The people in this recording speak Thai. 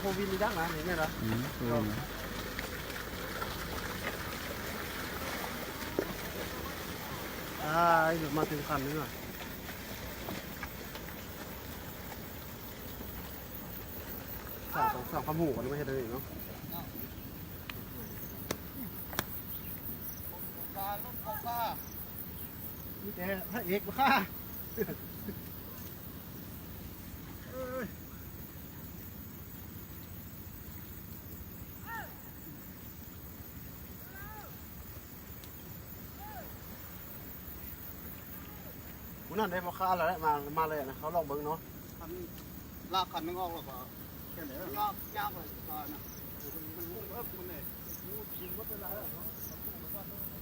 โควิดนี่ดังนะเห็นไหมล่ะหยุดมาถึงคันนี้หน่อยสาวคำหูกันไม่ใช่เลยเนาะนี่แกพระเอกมาฆ่าวันนั้นได้มาฆ่าแล้วมาเลยนะเขาลองเบิ้งเนาะลากคันนึงออกแล้วก็แค่ไหนยากเลยก่อนนะมันเลยกินว่าเป็นไรแล้ว